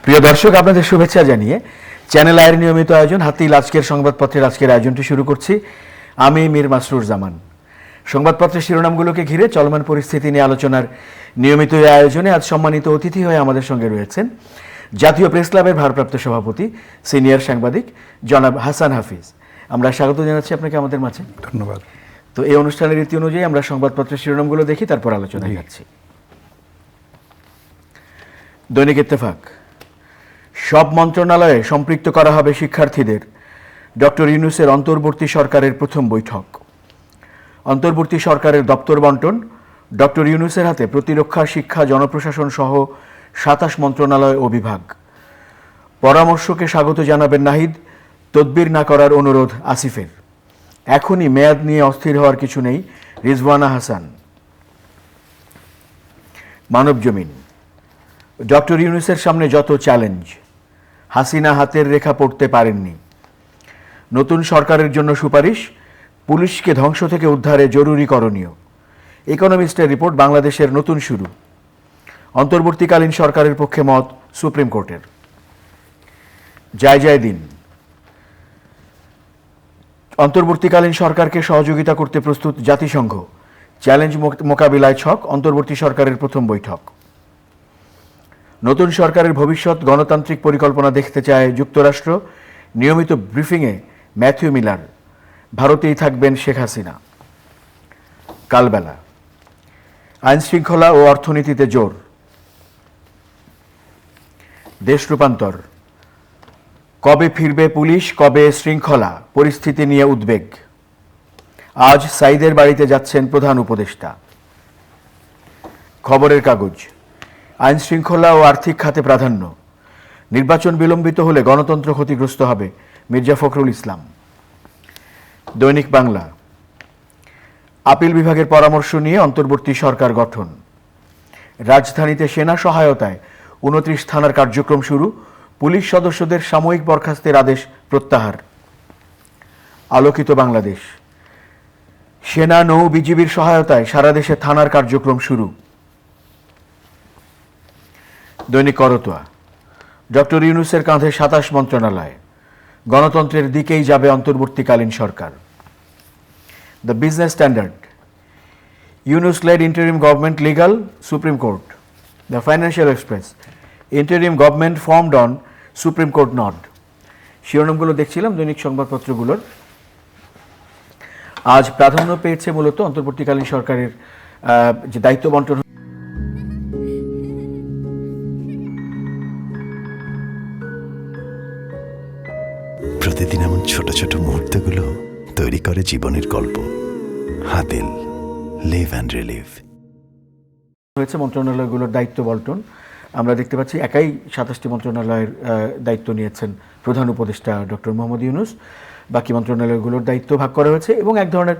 প্রিয় দর্শক, আপনাদের শুভেচ্ছা জানিয়ে চ্যানেল আয়ের নিয়মিত আয়োজন হাতিল আজকের সংবাদপত্রের আজকের আয়োজনটি শুরু করছি। আমি মীর মাসরুর জামান। সংবাদপত্রের শিরোনামগুলোকে ঘিরে চলমান পরিস্থিতি নিয়ে আলোচনার নিয়মিত এই আয়োজনে আজ সম্মানিত অতিথি হয়ে আমাদের সঙ্গে রয়েছেন জাতীয় প্রেস ক্লাবের ভারপ্রাপ্ত সভাপতি সিনিয়র সাংবাদিক জনাব হাসান হাফিজ। আমরা স্বাগত জানাচ্ছি আপনাকে আমাদের মাঝে। ধন্যবাদ। তো এই অনুষ্ঠানের রীতি অনুযায়ী আমরা সংবাদপত্রের শিরোনামগুলো দেখি, তারপর আলোচনায় যাচ্ছি। দৈনিক ইত্তেফাক, সব মন্ত্রণালয়ে সম্পৃক্ত করা হবে শিক্ষার্থীদের। ডক্টর ইউনূসের অন্তর্বর্তী সরকারের প্রথম বৈঠক। অন্তর্বর্তী সরকারের দপ্তর বন্টন। ডক্টর ইউনূসের হাতে প্রতিরক্ষা, শিক্ষা, জনপ্রশাসন সহ ২৭ মন্ত্রণালয় ও বিভাগ। পরামর্শকে স্বাগত জানাবেন নাহিদ। তদবির না করার অনুরোধ আসিফের। এখনই মেয়াদ নিয়ে অস্থির হওয়ার কিছু নেই, রিজওয়ানা হাসান। মানবজমিন, ডক্টর ইউনূসের সামনে যত চ্যালেঞ্জ, হাসিনা হাতের রেখা পড়তে পারেননি। নতুন সরকারের জন্য সুপারিশ, পুলিশকে ধ্বংস থেকে উদ্ধারে জরুরি করণীয়। ইকোনমিস্টের রিপোর্ট, বাংলাদেশের নতুন শুরু। অন্তর্বর্তীকালীন সরকারের পক্ষে মত সুপ্রিম কোর্টের। জয় দিন, অন্তর্বর্তীকালীন সরকারকে সহযোগিতা করতে প্রস্তুত জাতিসংঘ। চ্যালেঞ্জ মোকাবিলায় ছক, অন্তর্বর্তী সরকারের প্রথম বৈঠক। নতুন সরকারের ভবিষ্যৎ গণতান্ত্রিক পরিকল্পনা দেখতে চায় যুক্তরাষ্ট্র। নিয়মিত ব্রিফিংয়ে ম্যাথিউ মিলার। ভারতেই থাকবেন শেখ হাসিনা। কালবেলা, আইন শৃঙ্খলা ও অর্থনীতিতে জোর। দেশ রূপান্তর, কবে ফিরবে পুলিশ, কবে শৃঙ্খলা, পরিস্থিতি নিয়ে উদ্বেগ। আজ সাইদের বাড়িতে যাচ্ছেন প্রধান উপদেষ্টা। খবরের কাগজ, আইন শৃঙ্খলা ও আর্থিক খাতে প্রাধান্য। নির্বাচন বিলম্বিত হলে গণতন্ত্র ক্ষতিগ্রস্ত হবে, মির্জা ফখরুল ইসলাম। দৈনিক বাংলা, আপিল বিভাগের পরামর্শ নিয়ে অন্তর্বর্তী সরকার গঠন। রাজধানীতে সেনা সহায়তায় ২৯ থানার কার্যক্রম শুরু। পুলিশ সদস্যদের সাময়িক বরখাস্তের আদেশ প্রত্যাহার। আলোকিত বাংলাদেশ, সেনা, নৌ, বিজিবির সহায়তায় সারা দেশে থানার কার্যক্রম শুরু। দৈনিক করতোয়া, ডক্টর ইউনূসের কাঁধে ২৭ মন্ত্রণালয়। গণতন্ত্রের দিকেই যাবে অন্তর্বর্তীকালীন সরকার। The business standard, Yunus led interim government legal, supreme court. The financial express, interim government formed on, supreme court nod. শিরোনামগুলো দেখছিলাম দৈনিক সংবাদপত্রগুলোর। আজ প্রাধান্য পেয়েছে মূলত অন্তর্বর্তীকালীন সরকারের যে দায়িত্ব বন্টন। প্রতিদিন এমন ছোট ছোট মুহূর্তগুলো তৈরি করে জীবনের গল্প। Hatil, live and relive. হয়েছে মন্ত্রণালয়গুলোর দায়িত্ব বন্টন। আমরা দেখতে পাচ্ছি একাই ২৭টি মন্ত্রণালয়ের দায়িত্ব নিয়েছেন প্রধান উপদেষ্টা ডক্টর মোহাম্মদ ইউনূস। বাকি মন্ত্রণালয়গুলোর দায়িত্ব ভাগ করা হয়েছে এবং এক ধরনের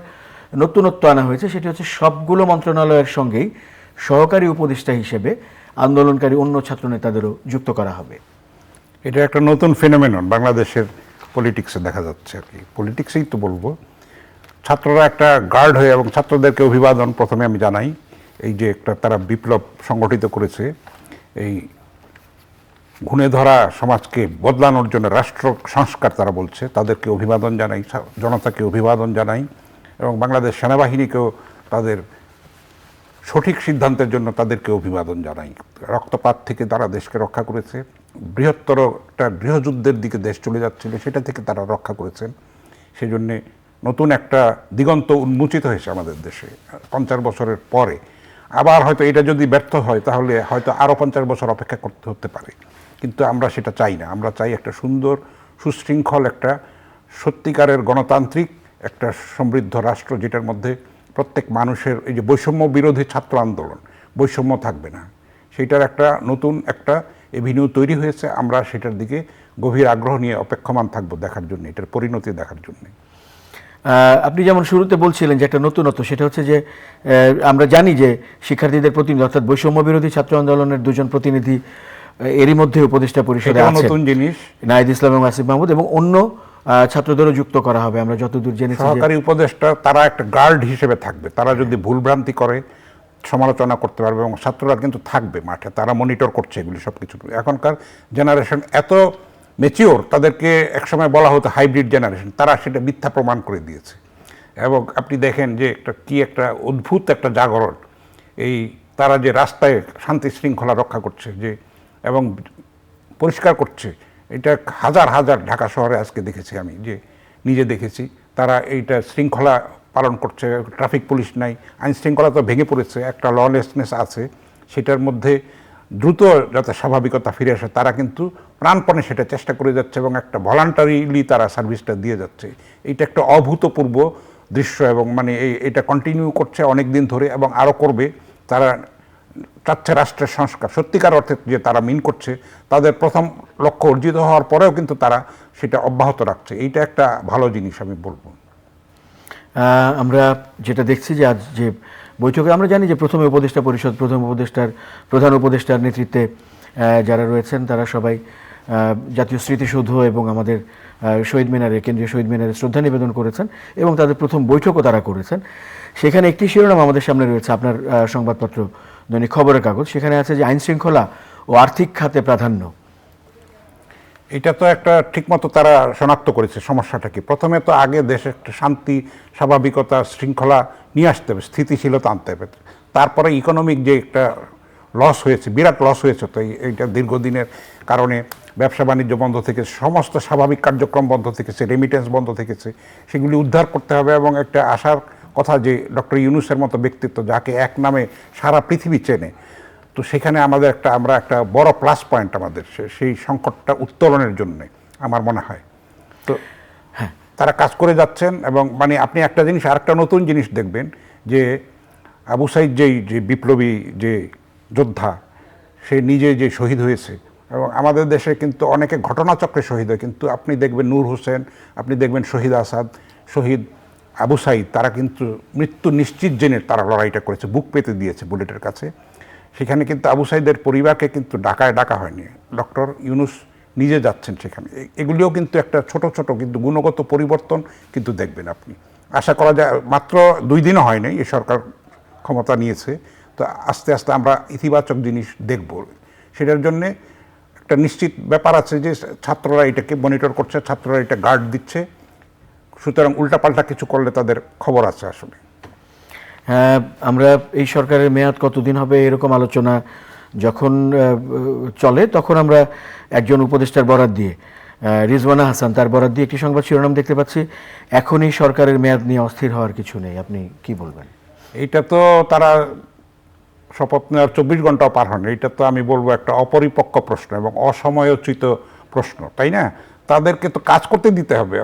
নতুনত্ব আনা হয়েছে, সেটি হচ্ছে সবগুলো মন্ত্রণালয়ের সঙ্গেই সহকারী উপদেষ্টা হিসেবে আন্দোলনকারী অন্য ছাত্রনেতাদেরও যুক্ত করা হবে। এটা একটা নতুন ফিনোমেনন বাংলাদেশের পলিটিক্সে দেখা যাচ্ছে আর কি। পলিটিক্সেই তো বলবো, ছাত্ররা একটা গার্ড হয়ে, এবং ছাত্রদেরকে অভিবাদন প্রথমে আমি জানাই। এই যে একটা তারা বিপ্লব সংগঠিত করেছে, এই ঘুণে ধরা সমাজকে বদলানোর জন্য রাষ্ট্র সংস্কার তারা বলছে, তাদেরকে অভিবাদন জানাই, জনতাকে অভিবাদন জানাই, এবং বাংলাদেশ সেনাবাহিনীকেও তাদের সঠিক সিদ্ধান্তের জন্য তাদেরকে অভিবাদন জানাই। রক্তপাত থেকে তারা দেশকে রক্ষা করেছে, বৃহত্তর একটা গৃহযুদ্ধের দিকে দেশ চলে যাচ্ছিল, সেটা থেকে তারা রক্ষা করেছেন। সেই জন্যে নতুন একটা দিগন্ত উন্মোচিত হয়েছে আমাদের দেশে ৫০ বছরের পরে। আবার হয়তো এটা যদি ব্যর্থ হয় তাহলে হয়তো আরও ৫০ বছর অপেক্ষা করতে হতে পারে, কিন্তু আমরা সেটা চাই না। আমরা চাই একটা সুন্দর, সুশৃঙ্খল, একটা সত্যিকারের গণতান্ত্রিক একটা সমৃদ্ধ রাষ্ট্র, যেটার মধ্যে প্রত্যেক মানুষের, এই যে বৈষম্য বিরোধী ছাত্র আন্দোলন, বৈষম্য থাকবে না, সেইটার একটা নতুন একটা এভিনিউ তৈরি হয়েছে। আমরা সেটার দিকে গভীর আগ্রহ নিয়ে অপেক্ষমান থাকবো দেখার জন্য, এটার পরিণতি দেখার জন্য। আপনি যেমন শুরুতে বলছিলেন যে একটা নতুনত্ব, সেটা হচ্ছে যে আমরা জানি যে শিক্ষার্থীদের প্রতিনিধি অর্থাৎ বৈষম্য বিরোধী ছাত্র আন্দোলনের দুজন প্রতিনিধি এরই মধ্যে উপদেষ্টা পরিষদে আছেন, নতুন জিনিস, নাহিদ ইসলাম এবং আসিফ মাহমুদ, এবং অন্য ছাত্রদেরও যুক্ত করা হবে। আমরা যতদূর জেনেছি সহকারী উপদেষ্টা তারা একটা গার্ড হিসেবে থাকবে। তারা যদি ভুলভ্রান্তি করে, সমালোচনা করতে পারবে এবং ছাত্ররা কিন্তু থাকবে মাঠে, তারা মনিটর করছে এগুলি সব কিছু। এখনকার জেনারেশন এত ম্যাচিওর, তাদেরকে একসময় বলা হতো হাইব্রিড জেনারেশন, তারা সেটা মিথ্যা প্রমাণ করে দিয়েছে। এবং আপনি দেখেন যে একটা অদ্ভুত একটা জাগরণ, এই তারা যে রাস্তায় শান্তি শৃঙ্খলা রক্ষা করছে যে এবং পরিষ্কার করছে, এটা হাজার হাজার ঢাকা শহরে আজকে দেখেছি, আমি যে নিজে দেখেছি, তারা এইটা শৃঙ্খলা পালন করছে। ট্রাফিক পুলিশ নাই, আইন শৃঙ্খলা তো ভেঙে পড়েছে, একটা ললেসনেস আছে, সেটার মধ্যে দ্রুত যাতে স্বাভাবিকতা ফিরে আসে তারা কিন্তু প্রাণপণে সেটা চেষ্টা করে যাচ্ছে এবং একটা ভলান্টারিলি তারা সার্ভিসটা দিয়ে যাচ্ছে। এইটা একটা অভূতপূর্ব দৃশ্য এবং মানে এটা কন্টিনিউ করছে অনেক দিন ধরে এবং আরও করবে। তারা চাচ্ছে রাষ্ট্রের সংস্কার, সত্যিকার অর্থে যে তারা মিন করছে, তাদের প্রথম লক্ষ্য অর্জিত হওয়ার পরেও কিন্তু তারা সেটা অব্যাহত রাখছে। এইটা একটা ভালো জিনিস আমি বলবো। আমরা যেটা দেখছি যে আজ যে বৈঠকে আমরা জানি যে প্রথম প্রধান উপদেষ্টার নেতৃত্বে যারা রয়েছেন তারা সবাই জাতীয় স্মৃতিসৌধ এবং আমাদের শহীদ মিনারে, কেন্দ্রীয় শহীদ মিনারে শ্রদ্ধা নিবেদন করেছেন এবং তাদের প্রথম বৈঠকও তারা করেছেন। সেখানে একটি শিরোনাম আমাদের সামনে রয়েছে, আপনার সংবাদপত্র দৈনিক খবরের কাগজ, সেখানে আছে যে আইন শৃঙ্খলা ও আর্থিক খাতে প্রাধান্য। এটা তো একটা ঠিকমতো তারা শনাক্ত করেছে সমস্যাটা কি। প্রথমে তো আগে দেশে একটা শান্তি, স্বাভাবিকতা, শৃঙ্খলা নিয়ে আসতে হবে, স্থিতিশীলতা আনতে হবে। তারপরে ইকোনমিক যে একটা লস হয়েছে, বিরাট লস হয়েছে, তো এইটা দীর্ঘদিনের কারণে ব্যবসা বাণিজ্য বন্ধ থেকে সমস্ত স্বাভাবিক কার্যক্রম বন্ধ থেকেছে, রেমিটেন্স বন্ধ থেকেছে, সেগুলি উদ্ধার করতে হবে। এবং একটা আশার কথা যে ডক্টর ইউনূসের মতো ব্যক্তিত্ব, যাকে এক নামে সারা পৃথিবী চেনে, তো সেখানে আমরা একটা বড় প্লাস পয়েন্ট আমাদের সেই সংকটটা উত্তোলনের জন্য আমার মনে হয়। তো হ্যাঁ, তারা কাজ করে যাচ্ছেন। এবং মানে আপনি একটা জিনিস, আরেকটা নতুন জিনিস দেখবেন যে আবু সাইদ যে বিপ্লবী যে যোদ্ধা, সে নিজে যে শহীদ হয়েছে, এবং আমাদের দেশে কিন্তু অনেকে ঘটনাচক্রে শহীদ হয়, কিন্তু আপনি দেখবেন নূর হোসেন, আপনি দেখবেন শহীদ আসাদ, শহীদ আবু সাইদ, তারা কিন্তু মৃত্যু নিশ্চিত জেনে তারা লড়াইটা করেছে, বুক পেতে দিয়েছে বুলেটের কাছে। সেখানে কিন্তু আবু সাইদের পরিবারকে কিন্তু ডাকা হয়নি, ডক্টর ইউনূস নিজে যাচ্ছেন সেখানে। এগুলিও কিন্তু একটা ছোট ছোট কিন্তু গুণগত পরিবর্তন কিন্তু দেখবেন আপনি। আশা করা যায় মাত্র 2 দিনও হয়নি এই সরকার ক্ষমতা নিয়েছে, তো আস্তে আস্তে আমরা ইতিবাচক জিনিস দেখব। সেটার জন্যে একটা নিশ্চিত ব্যাপার আছে যে ছাত্ররা এটাকে মনিটর করছে, ছাত্ররা এটা গার্ড দিচ্ছে, সুতরাং উল্টাপাল্টা কিছু করলে তাদের খবর আছে আসলে। হ্যাঁ, আমরা এই সরকারের মেয়াদ কতদিন হবে এরকম আলোচনা যখন চলে, তখন আমরা একজন উপদেষ্টার বরাত দিয়ে, রিজওয়ানা হাসান, তার বরাত দিয়ে একটি সংবাদ শিরোনাম দেখতে পাচ্ছি, এখনই সরকারের মেয়াদ নিয়ে অস্থির হওয়ার কিছু নেই। আপনি কি বলবেন? এইটা তো তারা শপথ নেওয়ার 24 ঘন্টাও পার হন, এইটা তো আমি বলবো একটা অপরিপক্ক প্রশ্ন এবং অসময়োচিত প্রশ্ন, তাই না? তাদেরকে তো কাজ করতে দিতে হবে।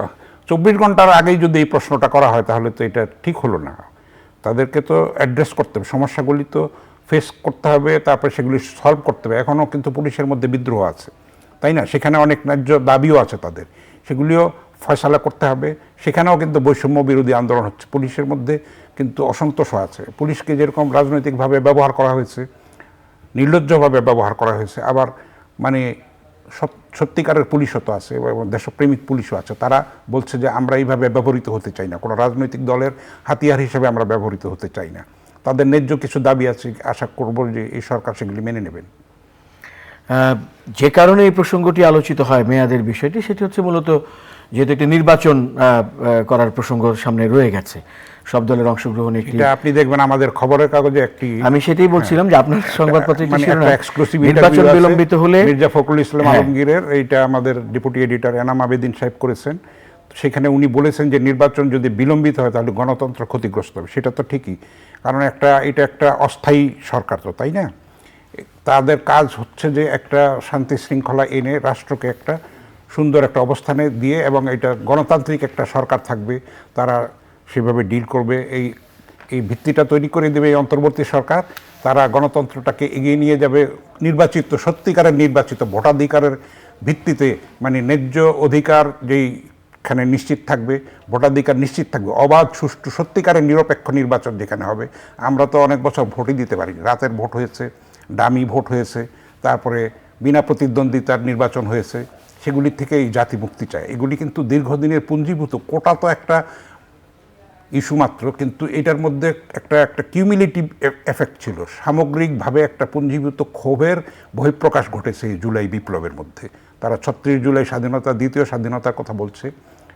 24 ঘন্টার আগেই যদি এই প্রশ্নটা করা হয় তাহলে তো এটা ঠিক হলো না। তাদেরকে তো অ্যাড্রেস করতে হবে, সমস্যাগুলি তো ফেস করতে হবে, তারপরে সেগুলি সলভ করতে হবে। এখনও কিন্তু পুলিশের মধ্যে বিদ্রোহ আছে, তাই না? সেখানে অনেক ন্যায্য দাবিও আছে তাদের, সেগুলিও ফয়সালা করতে হবে। সেখানেও কিন্তু বৈষম্য বিরোধী আন্দোলন হচ্ছে, পুলিশের মধ্যে কিন্তু অসন্তোষ আছে। পুলিশকে যেরকম রাজনৈতিকভাবে ব্যবহার করা হয়েছে, নির্লজ্জভাবে ব্যবহার করা হয়েছে, আবার মানে সত্যিকারের পুলিশও তো আছে এবং দেশপ্রেমিক পুলিশও আছে। তারা বলছে যে আমরা এইভাবে ব্যবহৃত হতে চাই না, কোনো রাজনৈতিক দলের হাতিয়ার হিসেবে আমরা ব্যবহৃত হতে চাই না। তাদের ন্যায্য কিছু দাবি আছে, আশা করব যে এই সরকার সেগুলি মেনে নেবেন। যে কারণে এই প্রসঙ্গটি আলোচিত হয়, মেয়াদের বিষয়টি, সেটি হচ্ছে মূলত যেহেতু একটি নির্বাচন করার প্রসঙ্গ সামনে রয়ে গেছে, সব দলের অংশগ্রহণ। এটা আপনি দেখবেন আমাদের খবরের কাগজে একটি, আমি সেটাই বলছিলাম যে আপনার সংবাদপত্রে নির্বাচন বিলম্বিত হলে মির্জা ফখরুল ইসলাম আলমগীরের, এইটা আমাদের ডেপুটি এডিটর এনাম আবেদিন সাহেব করেছেন। সেখানে উনি বলেছেন যে নির্বাচন যদি বিলম্বিত হয় তাহলে গণতন্ত্র ক্ষতিগ্রস্ত হবে। সেটা তো ঠিকই, কারণ এটা একটা অস্থায়ী সরকার, তো তাই না? তাদের কাজ হচ্ছে যে একটা শান্তি শৃঙ্খলা এনে রাষ্ট্রকে একটা সুন্দর একটা অবস্থানে দিয়ে, এবং এটা গণতান্ত্রিক একটা সরকার থাকবে, তারা সেভাবে ডিল করবে। এই ভিত্তিটা তৈরি করে দেবে এই অন্তর্বর্তী সরকার। তারা গণতন্ত্রটাকে এগিয়ে নিয়ে যাবে নির্বাচিত, সত্যিকারের নির্বাচিত ভোটাধিকারের ভিত্তিতে, মানে ন্যায্য অধিকার যেইখানে নিশ্চিত থাকবে, ভোটাধিকার নিশ্চিত থাকবে, অবাধ, সুষ্ঠু, সত্যিকারের নিরপেক্ষ নির্বাচন যেখানে হবে। আমরা তো অনেক বছর ভোটই দিতে পারি, রাতের ভোট হয়েছে, ডামি ভোট হয়েছে, তারপরে বিনা প্রতিদ্বন্দ্বিতার নির্বাচন হয়েছে, সেগুলি থেকে এই জাতি মুক্তি চায়। এগুলি কিন্তু দীর্ঘদিনের পুঞ্জীভূত কোটা, তো একটা ইস্যু মাত্র, কিন্তু এটার মধ্যে একটা একটা কিউমিলেটিভ এফেক্ট ছিল, সামগ্রিকভাবে একটা পুঞ্জীভূত ক্ষোভের বহিঃপ্রকাশ ঘটেছে এই জুলাই বিপ্লবের মধ্যে। তারা ৩৬ জুলাই স্বাধীনতা, দ্বিতীয় স্বাধীনতার কথা বলছে,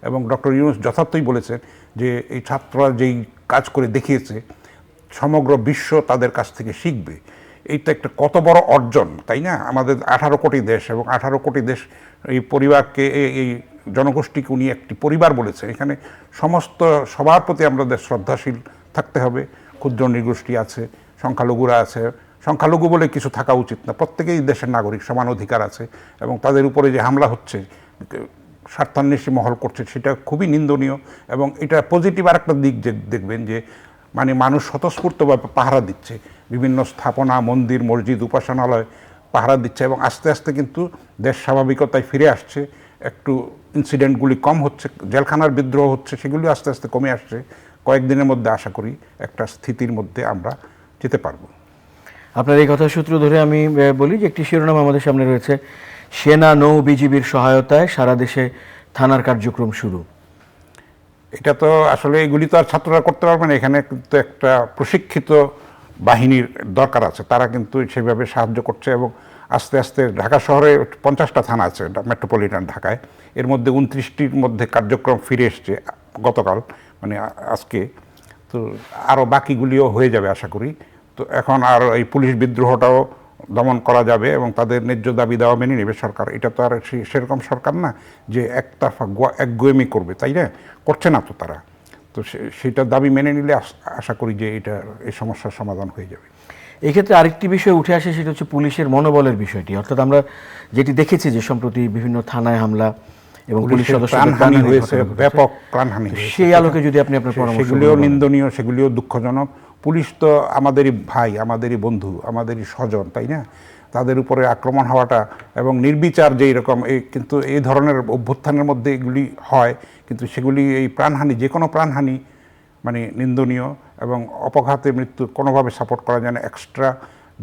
এবং ডক্টর ইউনূস যথার্থই বলেছেন যে এই ছাত্ররা যেই কাজ করে দেখিয়েছে সমগ্র বিশ্ব তাদের কাছ থেকে শিখবে। এইটা একটা কত বড় অর্জন, তাই না? আমাদের 18 কোটি দেশ, এবং 18 কোটি দেশ এই পরিবারকে, এই জনগোষ্ঠীকে উনি একটি পরিবার বলেছে। এখানে সমস্ত সবার প্রতি আমাদের শ্রদ্ধাশীল থাকতে হবে। ক্ষুদ্র নৃগোষ্ঠী আছে, সংখ্যালঘুরা আছে, সংখ্যালঘু বলে কিছু থাকা উচিত না, প্রত্যেকেই দেশের নাগরিক, সমান অধিকার আছে, এবং তাদের উপরে যে হামলা হচ্ছে, স্বার্থান্বেষী মহল করছে, সেটা খুবই নিন্দনীয়। এবং এটা পজিটিভ আর একটা দিক যে দেখবেন যে মানে মানুষ স্বতঃস্ফূর্তভাবে পাহারা দিচ্ছে, বিভিন্ন স্থাপনা, মন্দির, মসজিদ, উপাসনালয় পাহারা দিচ্ছে, এবং আস্তে আস্তে কিন্তু দেশ স্বাভাবিকতায় ফিরে আসছে। একটু ইনসিডেন্টগুলি কম হচ্ছে, জেলখানার বিদ্রোহ হচ্ছে, সেগুলি আস্তে আস্তে কমে আসছে। কয়েকদিনের মধ্যে আশা করি একটা স্থিতির মধ্যে আমরা যেতে পারবো। আপনার এই কথা সূত্র ধরে আমি বলি যে একটি শিরোনাম আমাদের সামনে রয়েছে, সেনা নৌ বিজিবির সহায়তায় সারা দেশে থানার কার্যক্রম শুরু। এটা তো আসলে এগুলি তো আর ছাত্ররা করতে পারবে না, এখানে কিন্তু একটা প্রশিক্ষিত বাহিনীর দরকার আছে, তারা কিন্তু সেভাবে সাহায্য করছে। এবং আস্তে আস্তে ঢাকা শহরে 50টা থানা আছে মেট্রোপলিটন ঢাকায়, এর মধ্যে 29টির মধ্যে কার্যক্রম ফিরে এসছে গতকাল, মানে আজকে। তো আরও বাকিগুলিও হয়ে যাবে আশা করি। তো এখন আর এই পুলিশ বিদ্রোহটাও দমন করা যাবে, এবং তাদের ন্যায্য দাবি দেওয়া মেনে নেবে সরকার। এটা তো আর সেরকম সরকার না যে একতরফা একগুয়েমি করবে, তাই না? করছে না তো তারা। তো সেটার দাবি মেনে নিলে আশা করি যে এটা এই সমস্যার সমাধান হয়ে যাবে। এক্ষেত্রে আরেকটি বিষয় উঠে আসে, সেটা হচ্ছে পুলিশের মনোবলের বিষয়টি। অর্থাৎ আমরা যেটি দেখেছি যে সম্প্রতি বিভিন্ন থানায় হামলা এবং পুলিশ সদস্যদের প্রাণহানি হয়েছে, ব্যাপক প্রাণহানি হয়েছে। সেই আলোকে যদি আপনি আপনার পরামর্শ। সেগুলিও নিন্দনীয়, সেগুলিও দুঃখজনক। পুলিশ তো আমাদেরই ভাই, আমাদেরই বন্ধু, আমাদেরই স্বজন, তাই না? তাদের উপরে আক্রমণ হওয়াটা এবং নির্বিচার যেই রকম কিন্তু এই ধরনের অভ্যুত্থানের মধ্যে এগুলি হয়, কিন্তু সেগুলি এই প্রাণহানি, যে কোনো প্রাণহানি মানে নিন্দনীয়, এবং অপঘাতে মৃত্যু কোনোভাবে সাপোর্ট করা যায় না। এক্সট্রা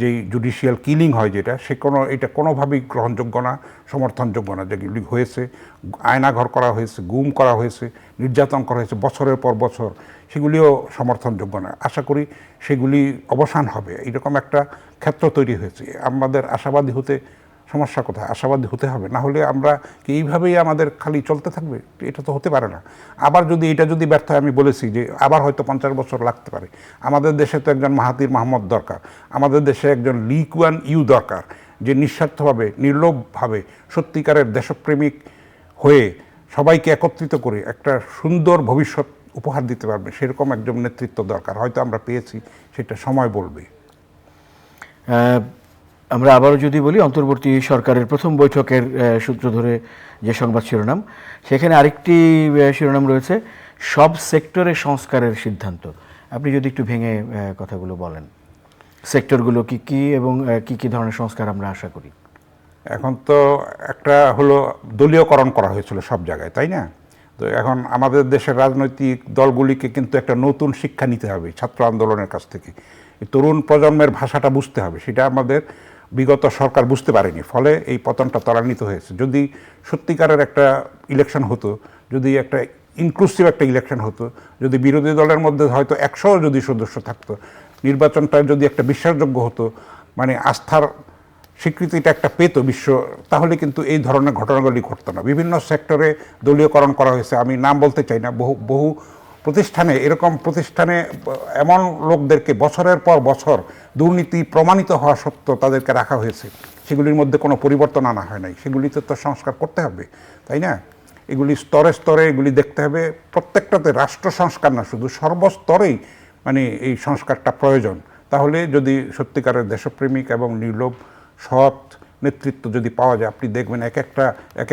যেই জুডিশিয়াল কিলিং হয় যেটা, এটা কোনোভাবেই গ্রহণযোগ্য না, সমর্থনযোগ্য না। যেগুলি হয়েছে, আয়নাঘর করা হয়েছে, গুম করা হয়েছে, নির্যাতন করা হয়েছে বছরের পর বছর, সেগুলিও সমর্থনযোগ্য না। আশা করি সেগুলি অবসান হবে। এইরকম একটা ক্ষেত্র তৈরি হয়েছে। আমাদের আশাবাদী হতে সমস্যা কোথায়? আশাবাদী হতে হবে, না হলে আমরা কি এইভাবেই আমাদের খালি চলতে থাকবে? এটা তো হতে পারে না। আবার যদি এটা ব্যর্থ হয়, আমি বলেছি যে আবার হয়তো 50 বছর লাগতে পারে। আমাদের দেশে তো একজন মাহাতির মোহাম্মদ দরকার, আমাদের দেশে একজন লি কুয়ান ইউ দরকার, যে নিঃস্বার্থভাবে, নির্লোভভাবে, সত্যিকারের দেশপ্রেমিক হয়ে সবাইকে একত্রিত করে একটা সুন্দর ভবিষ্যৎ উপহার দিতে পারবে, সেরকম একজন নেতৃত্ব দরকার। হয়তো আমরা পেয়েছি, সেটা সময় বলবে। আমরা আবারও যদি বলি, অন্তর্বর্তী সরকারের প্রথম বৈঠকের সূত্র ধরে যে সংবাদ শিরোনাম, সেখানে আরেকটি শিরোনাম রয়েছে, সব সেক্টরে সংস্কারের সিদ্ধান্ত। আপনি যদি একটু ভেঙে কথাগুলো বলেন, সেক্টরগুলো কি কি এবং কি কি ধরনের সংস্কার আমরা আশা করি? এখন তো একটা হলো দলীয়করণ করা হয়েছিল সব জায়গায়, তাই না? তো এখন আমাদের দেশের রাজনৈতিক দলগুলিকে কিন্তু একটা নতুন শিক্ষা নিতে হবে ছাত্র আন্দোলনের কাছ থেকে। এই তরুণ প্রজন্মের ভাষাটা বুঝতে হবে, সেটা আমাদের বিগত সরকার বুঝতে পারেনি, ফলে এই পতনটা ত্বরান্বিত হয়েছে। যদি সত্যিকারের একটা ইলেকশন হতো, যদি একটা ইনক্লুসিভ একটা ইলেকশন হতো, যদি বিরোধী দলের মধ্যে হয়তো 100 যদি সদস্য থাকতো, নির্বাচনটা যদি একটা বিশ্বাসযোগ্য হতো, মানে আস্থার স্বীকৃতিটা একটা পেত বিশ্ব, তাহলে কিন্তু এই ধরনের ঘটনাগুলি ঘটতো না। বিভিন্ন সেক্টরে দলীয়করণ করা হয়েছে, আমি নাম বলতে চাই না। বহু প্রতিষ্ঠানে, এরকম প্রতিষ্ঠানে এমন লোকদেরকে বছরের পর বছর দুর্নীতি প্রমাণিত হওয়া সত্ত্বেও তাদেরকে রাখা হয়েছে, সেগুলির মধ্যে কোনো পরিবর্তন আনা হয় নাই। সেগুলিতে তো সংস্কার করতে হবে, তাই না? এগুলি স্তরে স্তরে এগুলি দেখতে হবে। প্রত্যেকটাতে রাষ্ট্র সংস্কার না, শুধু সর্বস্তরেই মানে এই সংস্কারটা প্রয়োজন। তাহলে যদি সত্যিকারের দেশপ্রেমিক এবং নির্লোভ সৎ নেতৃত্ব যদি পাওয়া যায়, আপনি দেখবেন এক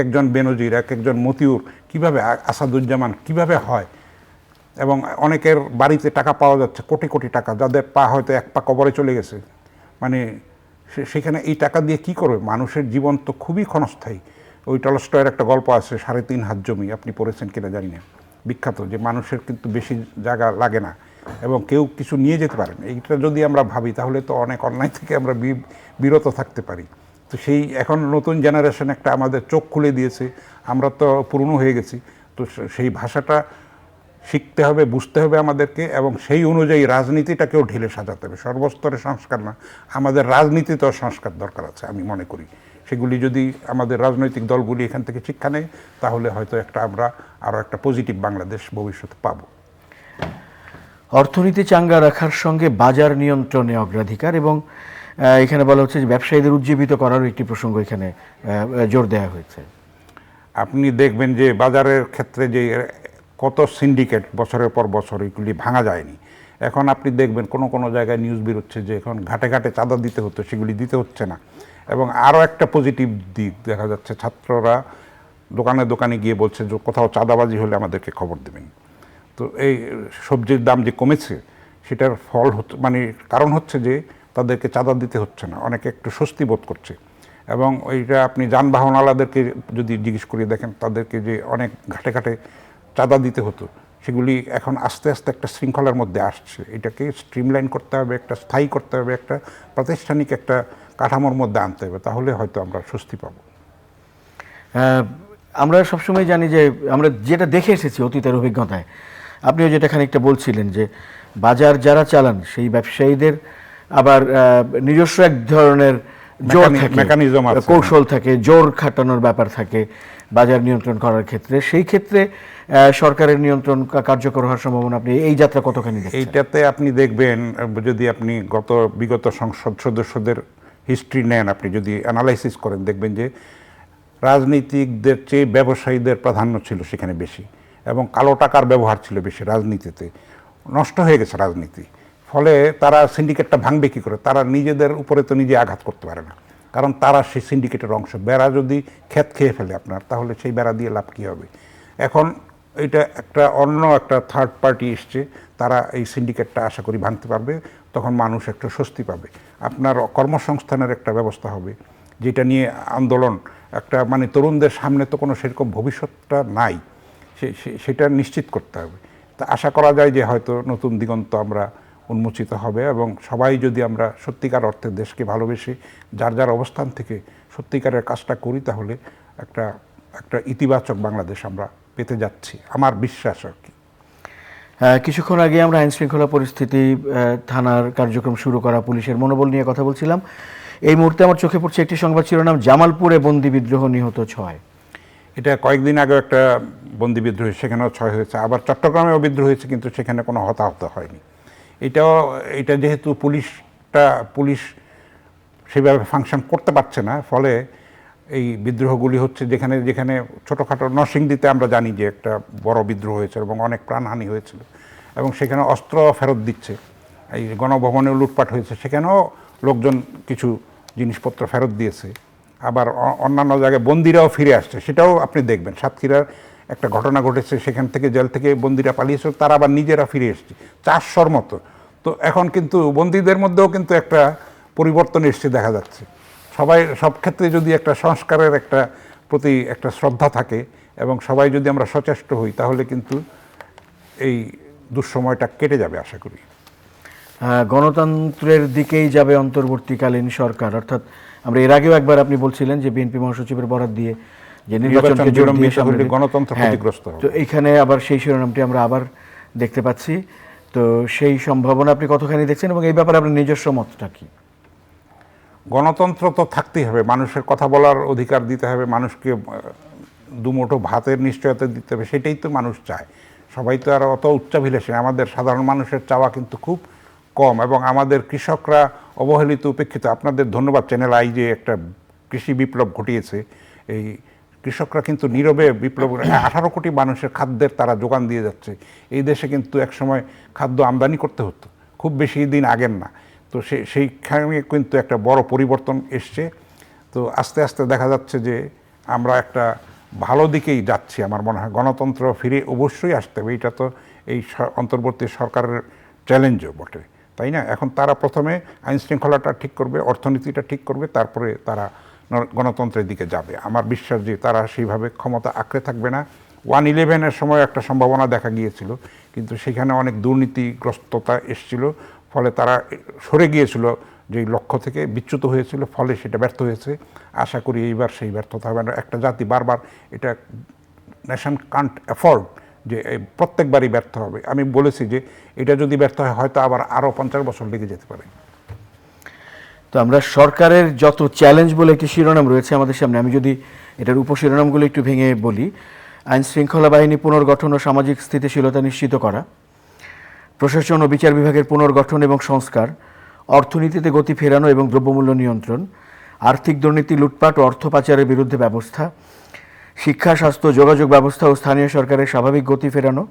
একজন বেনজির, এক একজন মতিউর, কীভাবে আসাদুজ্জামান কীভাবে হয়, এবং অনেকের বাড়িতে টাকা পাওয়া যাচ্ছে, কোটি কোটি টাকা, যাদের পা হয়তো এক পা কবরে চলে গেছে। মানে সেখানে এই টাকা দিয়ে কি করবে? মানুষের জীবন তো খুবই ক্ষণস্থায়ী। ওই টলস্টয়ের একটা গল্প আছে, 3.5 হাত জমি, আপনি পড়েছেন কিনা জানি না, বিখ্যাত, যে মানুষের কিন্তু বেশি জায়গা লাগে না এবং কেউ কিছু নিয়ে যেতে পারে না। এইটা যদি আমরা ভাবি, তাহলে তো অনেক অন্যায় থেকে আমরা বিরত থাকতে পারি। তো সেই এখন নতুন জেনারেশন একটা আমাদের চোখ খুলে দিয়েছে, আমরা তো পুরনো হয়ে গেছি। তো সেই ভাষাটা শিখতে হবে, বুঝতে হবে আমাদেরকে, এবং সেই অনুযায়ী রাজনীতিটাকেও ঢেলে সাজাতে হবে। সর্বস্তরে সংস্কার না, আমাদের রাজনীতিতেও সংস্কার দরকার আছে আমি মনে করি। সেগুলি যদি আমাদের রাজনৈতিক দলগুলি এখান থেকে শিক্ষা নেয়, তাহলে হয়তো আমরা আরও একটা পজিটিভ বাংলাদেশ ভবিষ্যতে পাবো। অর্থনীতি চাঙ্গা রাখার সঙ্গে বাজার নিয়ন্ত্রণে অগ্রাধিকার, এবং এখানে বলা হচ্ছে যে ব্যবসায়ীদের উজ্জীবিত করারও একটি প্রসঙ্গ এখানে জোর দেওয়া হয়েছে। আপনি দেখবেন যে বাজারের ক্ষেত্রে যে কত সিন্ডিকেট বছরের পর বছর এগুলি ভাঙা যায়নি। এখন আপনি দেখবেন কোনো কোনো জায়গায় নিউজ বেরোচ্ছে যে এখন ঘাটে ঘাটে চাঁদা দিতে হতো, সেগুলি দিতে হচ্ছে না। এবং আরও একটা পজিটিভ দিক দেখা যাচ্ছে, ছাত্ররা দোকানে দোকানে গিয়ে বলছে যে কোথাও চাঁদাবাজি হলে আমাদেরকে খবর দেবেন। তো এই সবজির দাম যে কমেছে, সেটার ফল হচ্ছে, মানে কারণ হচ্ছে যে তাদেরকে চাঁদা দিতে হচ্ছে না, অনেকে একটু স্বস্তি বোধ করছে। এবং ওইটা আপনি যানবাহনওয়ালাদেরকে যদি জিজ্ঞেস করে দেখেন, তাদেরকে যে অনেক ঘাটে ঘাটে চাঁদা দিতে হতো, সেগুলি এখন আস্তে আস্তে একটা শৃঙ্খলার মধ্যে আসছে। এটাকে স্ট্রিমলাইন করতে হবে, একটা স্থায়ী করতে হবে, একটা প্রাতিষ্ঠানিক একটা কাঠামোর মধ্যে আনতে হবে, তাহলে হয়তো আমরা স্বস্তি পাবো। আমরা সবসময় জানি যে আমরা যেটা দেখে এসেছি অতীতের অভিজ্ঞতায়, আপনিও যেটা খানিকটা বলছিলেন যে বাজার যারা চালান সেই ব্যবসায়ীদের আবার নিজস্ব এক ধরনের জোর থাকে, মেকানিজম আছে, কৌশল থাকে, জোর খাটানোর ব্যাপার থাকে বাজার নিয়ন্ত্রণ করার ক্ষেত্রে। সেই ক্ষেত্রে সরকারের নিয়ন্ত্রণ কার্যকর হওয়ার সম্ভাবনা আপনি এই যাত্রা কতখানি দেখছেন? এইটাতে আপনি দেখবেন, যদি আপনি বিগত সংসদ সদস্যদের হিস্ট্রি নেন, আপনি যদি অ্যানালাইসিস করেন, দেখবেন যে রাজনীতিকদের চেয়ে ব্যবসায়ীদের প্রাধান্য ছিল সেখানে বেশি, এবং কালো টাকার ব্যবহার ছিল বেশি রাজনীতিতে। নষ্ট হয়ে গেছে রাজনীতি। ফলে তারা সিন্ডিকেটটা ভাঙবে কী করে? তারা নিজেদের উপরে তো নিজে আঘাত করতে পারে না, কারণ তারা সেই সিন্ডিকেটের অংশ। বেড়া যদি ক্ষেত খেয়ে ফেলে আপনার, তাহলে সেই বেড়া দিয়ে লাভ কী হবে? এখন এটা একটা অন্য একটা থার্ড পার্টি এসছে, তারা এই সিন্ডিকেটটা আশা করি ভাঙতে পারবে, তখন মানুষ একটু স্বস্তি পাবে। আপনার কর্মসংস্থানের একটা ব্যবস্থা হবে, যেটা নিয়ে আন্দোলন একটা, মানে তরুণদের সামনে তো কোনো সেরকম ভবিষ্যৎটা নাই, সেটা নিশ্চিত করতে হবে। তা আশা করা যায় যে হয়তো নতুন দিগন্ত আমরা উন্মোচিত হবে, এবং সবাই যদি আমরা সত্যিকার অর্থে দেশকে ভালোবেসে যার যার অবস্থান থেকে সত্যিকারের কাজটা করি, তাহলে একটা ইতিবাচক বাংলাদেশ আমরা পেতে যাচ্ছি, আমার বিশ্বাস আর কি। কিছুক্ষণ আগে আমরা আইন শৃঙ্খলা পরিস্থিতি, থানার কার্যক্রম শুরু করা, পুলিশের মনোবল নিয়ে কথা বলছিলাম। এই মুহূর্তে আমার চোখে পড়ছে একটি সংবাদ শিরোনাম, জামালপুরে বন্দি বিদ্রোহ, নিহত 6। এটা কয়েকদিন আগে একটা বন্দি বিদ্রোহ, সেখানেও 6 হয়েছে। আবার চট্টগ্রামেও বিদ্রোহ হয়েছে, কিন্তু সেখানে কোনো হতাহত হয়নি। এটা যেহেতু পুলিশ সেভাবে ফাংশন করতে পারছে না, ফলে এই বিদ্রোহগুলি হচ্ছে যেখানে যেখানে ছোটোখাটো। নরসিংদীতে আমরা জানি যে একটা বড় বিদ্রোহ হয়েছে এবং অনেক প্রাণহানি হয়েছিল, এবং সেখানে অস্ত্র ফেরত দিচ্ছে। এই গণভবনেও লুটপাট হয়েছে, সেখানেও লোকজন কিছু জিনিসপত্র ফেরত দিয়েছে। আবার অন্যান্য জায়গায় বন্দিরাও ফিরে আসছে, সেটাও আপনি দেখবেন। সাতক্ষীরার একটা ঘটনা ঘটেছে, সেখান থেকে জেল থেকে বন্দিরা পালিয়েছে, তারা আবার নিজেরা ফিরে এসছে 400-র মতো। তো এখন কিন্তু বন্দীদের মধ্যেও কিন্তু একটা পরিবর্তন এসছে দেখা যাচ্ছে। সব ক্ষেত্রে যদি একটা সংস্কারের প্রতি একটা শ্রদ্ধা থাকে, এবং সবাই যদি আমরা সচেষ্ট হই, তাহলে কিন্তু এই দুঃসময়টা কেটে যাবে আশা করি। গণতন্ত্রের দিকেই যাবে অন্তর্বর্তীকালীন সরকার, অর্থাৎ আমরা এর আগেও একবার আপনি বলছিলেন যে বিএনপি মহাসচিবের বরাত দিয়ে যে নির্বাচনকে জোর দিয়ে সামনে গণতন্ত্র ক্ষতিগ্রস্ত হবে। তো এখানে আবার সেই শিরোনামটি আমরা আবার দেখতে পাচ্ছি। তো সেই সম্ভাবনা আপনি কতখানি দেখছেন, এবং এই ব্যাপারে আপনার নিজস্ব মতটা কি? গণতন্ত্র তো থাকতেই হবে, মানুষের কথা বলার অধিকার দিতে হবে, মানুষকে দুমুঠো ভাতের নিশ্চয়তা দিতে হবে, সেটাই তো মানুষ চায়। সবাই তো আর অত উচ্চাভিলাষী, আমাদের সাধারণ মানুষের চাওয়া কিন্তু খুব কম, এবং আমাদের কৃষকরা অবহেলিত, উপেক্ষিত। আপনাদের ধন্যবাদ চ্যানেল আই যে একটা কৃষি বিপ্লব ঘটিয়েছে। এই কৃষকরা কিন্তু নীরবে বিপ্লব, 18 কোটি মানুষের খাদ্যের তারা যোগান দিয়ে যাচ্ছে। এই দেশে কিন্তু একসময় খাদ্য আমদানি করতে হতো, খুব বেশি দিন আগের না। তো সেইখানে কিন্তু একটা বড় পরিবর্তন এসছে। তো আস্তে আস্তে দেখা যাচ্ছে যে আমরা একটা ভালো দিকেই যাচ্ছি। আমার মনে হয় গণতন্ত্র ফিরে অবশ্যই আসতে হবে, এটা তো এই অন্তর্বর্তী সরকারের চ্যালেঞ্জও বটে, তাই না? এখন তারা প্রথমে আইন শৃঙ্খলাটা ঠিক করবে, অর্থনীতিটা ঠিক করবে, তারপরে তারা গণতন্ত্রের দিকে যাবে। আমার বিশ্বাস যে তারা সেইভাবে ক্ষমতা আঁকড়ে থাকবে না। 1/11-এর সময় একটা সম্ভাবনা দেখা গিয়েছিল, কিন্তু সেখানে অনেক দুর্নীতিগ্রস্ততা এসছিল, ফলে তারা সরে গিয়েছিল যেই লক্ষ্য থেকে, বিচ্যুত হয়েছিল, ফলে সেটা ব্যর্থ হয়েছে। আশা করি এইবার সেই ব্যর্থতা হবে না। একটা জাতি বারবার, এটা নেশন কান্ট অ্যাফোর্ড যে প্রত্যেকবারই ব্যর্থ হবে। আমি বলেছি যে এটা যদি ব্যর্থ হয় হয়তো আবার আরও 50 বছর লেগে যেতে পারে। তো আমরা সরকারের যত চ্যালেঞ্জ বলে একটি শিরোনাম রয়েছে আমাদের সামনে, আমি যদি এটার উপশিরোনামগুলো একটু ভেঙে বলি: আইন শৃঙ্খলা বাহিনী পুনর্গঠন ও সামাজিক স্থিতিশীলতা নিশ্চিত করা, প্রশাসন ও বিচার বিভাগের পুনর্গঠন এবং সংস্কার, অর্থনীতিতে গতি ফেরানো এবং দ্রব্যমূল্য নিয়ন্ত্রণ, আর্থিক দুর্নীতি, লুটপাট ও অর্থ পাচারের বিরুদ্ধে ব্যবস্থা, শিক্ষা, স্বাস্থ্য, যোগাযোগ ব্যবস্থা ও স্থানীয় সরকারের স্বাভাবিক গতি ফেরানো,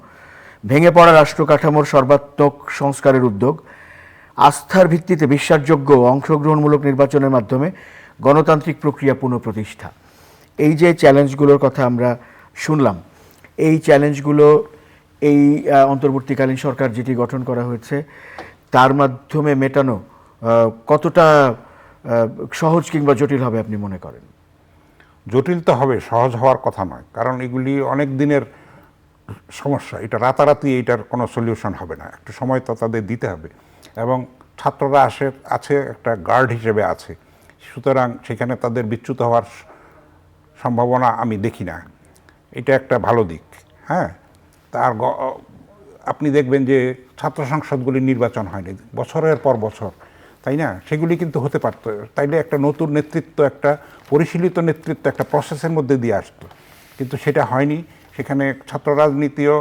ভেঙে পড়া রাষ্ট্র কাঠামোর সর্বাত্মক সংস্কারের উদ্যোগ, আস্থার ভিত্তিতে বিশ্বাসযোগ্য ও অংশগ্রহণমূলক নির্বাচনের মাধ্যমে গণতান্ত্রিক প্রক্রিয়া পুনঃপ্রতিষ্ঠা। এই যে চ্যালেঞ্জগুলোর কথা আমরা শুনলাম, এই চ্যালেঞ্জগুলো এই অন্তর্বর্তীকালীন সরকার যেটি গঠন করা হয়েছে তার মাধ্যমে মেটানো কতটা সহজ কিংবা জটিল হবে আপনি মনে করেন? জটিল তো হবে, সহজ হওয়ার কথা নয়, কারণ এগুলি অনেক দিনের সমস্যা। এটা রাতারাতি এটার কোনো সলিউশন হবে না, একটু সময় তো তাদের দিতে হবে। এবং ছাত্ররা আছে একটা গার্ড হিসেবে আছে, সুতরাং সেখানে তাদের বিচ্যুত হওয়ার সম্ভাবনা আমি দেখি না। এটা একটা ভালো দিক। হ্যাঁ, তার আপনি দেখবেন যে ছাত্র সংসদগুলির নির্বাচন হয়নি বছরের পর বছর, তাই না? সেগুলি কিন্তু হতে পারত, তাইলে একটা নতুন নেতৃত্ব, একটা পরিশীলিত নেতৃত্ব একটা প্রসেসের মধ্যে দিয়ে আসতো, কিন্তু সেটা হয়নি। সেখানে ছাত্র রাজনীতিও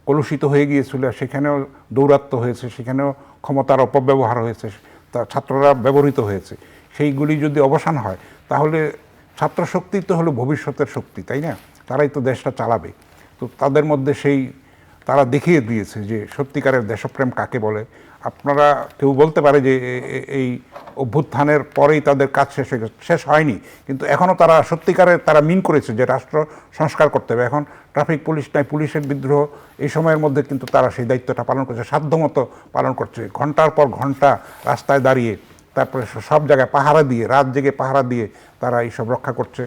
কলুষিত হয়ে গিয়েছিল, সেখানেও দৌরাত্ম্য হয়েছে, সেখানেও ক্ষমতার অপব্যবহার হয়েছে, তা ছাত্ররা ব্যবহৃত হয়েছে। সেইগুলি যদি অবসান হয় তাহলে ছাত্র শক্তি তো হলো ভবিষ্যতের শক্তি, তাই না? তারাই তো দেশটা চালাবে। তো তাদের মধ্যে তারা দেখিয়ে দিয়েছে যে সত্যিকারের দেশপ্রেম কাকে বলে। আপনারা কেউ বলতে পারে যে এই অভ্যুত্থানের পরেই তাদের কাজ শেষ হয়নি, কিন্তু এখনও তারা সত্যিকারের তারা মিন করেছে যে রাষ্ট্র সংস্কার করতে হবে। এখন ট্রাফিক পুলিশ নাই, পুলিশের বিদ্রোহ, এই সময়ের মধ্যে কিন্তু তারা সেই দায়িত্বটা পালন করছে, সাধ্যমতো পালন করছে। ঘন্টার পর ঘন্টা রাস্তায় দাঁড়িয়ে, তারপরে সব জায়গায় পাহারা দিয়ে, রাত জেগে পাহারা দিয়ে তারা এইসব রক্ষা করছে।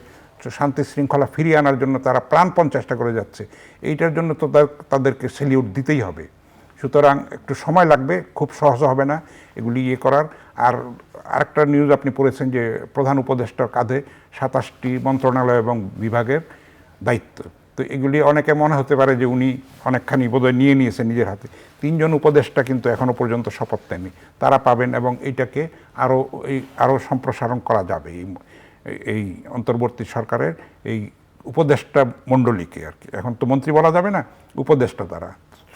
শান্তি শৃঙ্খলা ফিরিয়ে আনার জন্য তারা প্রাণপণ চেষ্টা করে যাচ্ছে। এইটার জন্য তো তাদেরকে সেলিউট দিতেই হবে। সুতরাং একটু সময় লাগবে, খুব সহজ হবে না এগুলি করার। আর আরেকটা নিউজ আপনি পড়েছেন যে প্রধান উপদেষ্টার কাঁধে 27টি মন্ত্রণালয় এবং বিভাগের দায়িত্ব। তো এগুলি অনেকে মনে হতে পারে যে উনি অনেকখানি বোধহয় নিয়ে নিয়েছেন নিজের হাতে। 3 জন উপদেষ্টা কিন্তু এখনও পর্যন্ত শপথ নেননি, তারা পাবেন, এবং এইটাকে আরও সম্প্রসারণ করা যাবে এই অন্তর্বর্তী সরকারের এই উপদেষ্টা মণ্ডলীকে আর কি। এখন তো মন্ত্রী বলা যাবে না, উপদেষ্টা তারা।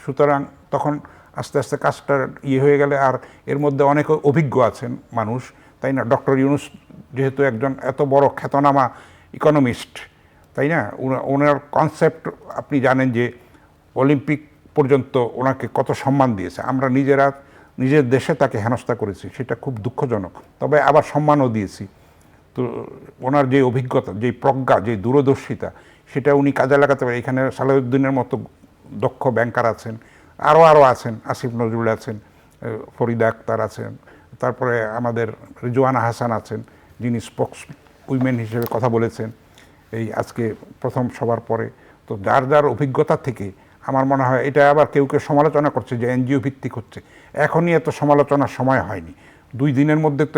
সুতরাং তখন আস্তে আস্তে কাজটা হয়ে গেলে, আর এর মধ্যে অনেক অভিজ্ঞ আছেন মানুষ, তাই না? ডক্টর ইউনূস যেহেতু একজন এত বড় খ্যাতনামা ইকোনমিস্ট, তাই না? ওনার কনসেপ্ট আপনি জানেন যে অলিম্পিক পর্যন্ত ওনাকে কত সম্মান দিয়েছে। আমরা নিজের দেশে তাকে হেনস্থা করেছি, সেটা খুব দুঃখজনক, তবে আবার সম্মানও দিয়েছি। তো ওনার যে অভিজ্ঞতা, যে প্রজ্ঞা, যে দূরদর্শিতা, সেটা উনি কাজে লাগাতে পারে। এখানে সালাউদ্দিনের মতো দক্ষ ব্যাংকার আছেন, আরও আছেন, আসিফ নজরুল আছেন, ফরিদা আক্তার আছেন, তারপরে আমাদের রিজওয়ানা হাসান আছেন, যিনি স্পোক্স উইমেন হিসেবে কথা বলেছেন এই আজকে প্রথম সবার পরে। তো যার যার অভিজ্ঞতা থেকে আমার মনে হয়, এটা আবার কেউ কেউ সমালোচনা করছে যে এনজিও ভিত্তিক হচ্ছে, এখনই এত সমালোচনার সময় হয়নি। 2 দিনের মধ্যে তো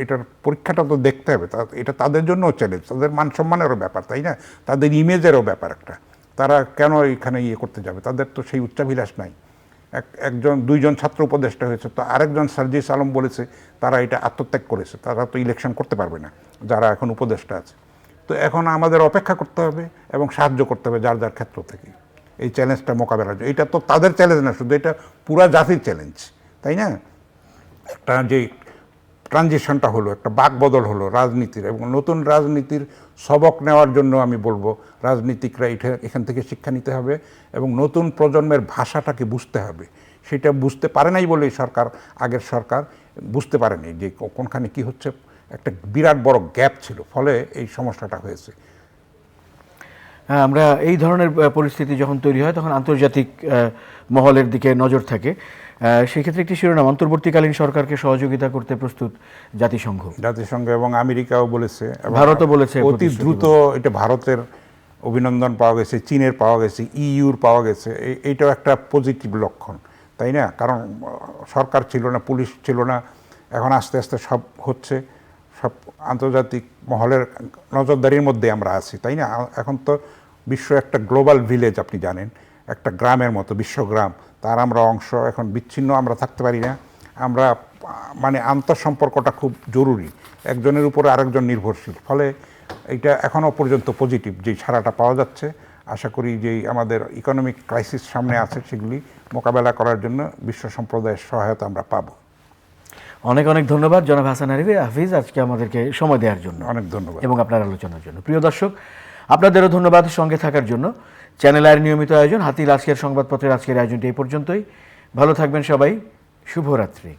এটার পরীক্ষাটা তো দেখতে হবে। এটা তাদের জন্যও চ্যালেঞ্জ, তাদের মান সম্মানেরও ব্যাপার, তাই না? তাদের ইমেজেরও ব্যাপার একটা। তারা কেন এখানে করতে যাবে? তাদের তো সেই উচ্চাভিলাষ নাই। একজন 2 জন ছাত্র উপদেষ্টা হয়েছে, তো আরেকজন সার্জিস আলম বলেছে তারা এটা আত্মত্যাগ করেছে, তারা তো ইলেকশন করতে পারবে না যারা এখন উপদেষ্টা আছে। তো এখন আমাদের অপেক্ষা করতে হবে এবং সাহায্য করতে হবে যার যার ক্ষেত্র থেকে এই চ্যালেঞ্জটা মোকাবেলার জন্য। এটা তো তাদের চ্যালেঞ্জ না শুধু, এটা পুরা জাতির চ্যালেঞ্জ, তাই না? একটা যে ট্রানজিশনটা হলো, একটা বাকবদল হলো রাজনীতির, এবং নতুন রাজনীতির সবক নেওয়ার জন্য আমি বলবো রাজনীতিকরা এখান থেকে শিক্ষা নিতে হবে এবং নতুন প্রজন্মের ভাষাটাকে বুঝতে হবে। সেটা বুঝতে পারে নাই বলেই আগের সরকার বুঝতে পারেনি যে কোনখানে কি হচ্ছে। একটা বিরাট বড় গ্যাপ ছিল, ফলে এই সমস্যাটা হয়েছে। হ্যাঁ, আমরা এই ধরনের পরিস্থিতি যখন তৈরি হয় তখন আন্তর্জাতিক মহলের দিকে নজর থাকে। সেক্ষেত্রে একটি শিরোনাম: অন্তর্বর্তীকালীন সরকারকে সহযোগিতা করতে প্রস্তুত জাতিসংঘ এবং আমেরিকাও বলেছে, ভারতও বলেছে অতি দ্রুত। এটা ভারতের অভিনন্দন পাওয়া গেছে, চীনের পাওয়া গেছে, ইউর পাওয়া গেছে। এইটাও একটা পজিটিভ লক্ষণ, তাই না? কারণ সরকার ছিল না, পুলিশ ছিল না, এখন আস্তে আস্তে সব হচ্ছে, সব আন্তর্জাতিক মহলের নজরদারির মধ্যে আমরা আছি, তাই না? এখন তো বিশ্ব একটা গ্লোবাল ভিলেজ, আপনি জানেন একটা গ্রামের মতো বিশ্বগ্রাম, তার আমরা অংশ। এখন বিচ্ছিন্ন আমরা থাকতে পারি না। আমরা মানে আন্তঃসম্পর্কটা খুব জরুরি, একজনের উপরে আরেকজন নির্ভরশীল। ফলে এইটা এখনও পর্যন্ত পজিটিভ যেই ছাড়াটা পাওয়া যাচ্ছে। আশা করি যেই আমাদের ইকোনমিক ক্রাইসিস সামনে আছে সেগুলি মোকাবেলা করার জন্য বিশ্ব সম্প্রদায়ের সহায়তা আমরা পাবো। অনেক অনেক ধন্যবাদ জনাব হাসান হাফিজ আজকে আমাদেরকে সময় দেওয়ার জন্য, অনেক ধন্যবাদ এবং আপনার আলোচনার জন্য। প্রিয় দর্শক, আপনাদেরও ধন্যবাদ সঙ্গে থাকার জন্য। চ্যানেল আয়ের নিয়মিত আয়োজন হাতির আজকের সংবাদপত্রের আজকের আয়োজনটি এই পর্যন্তই। ভালো থাকবেন সবাই, শুভরাত্রি।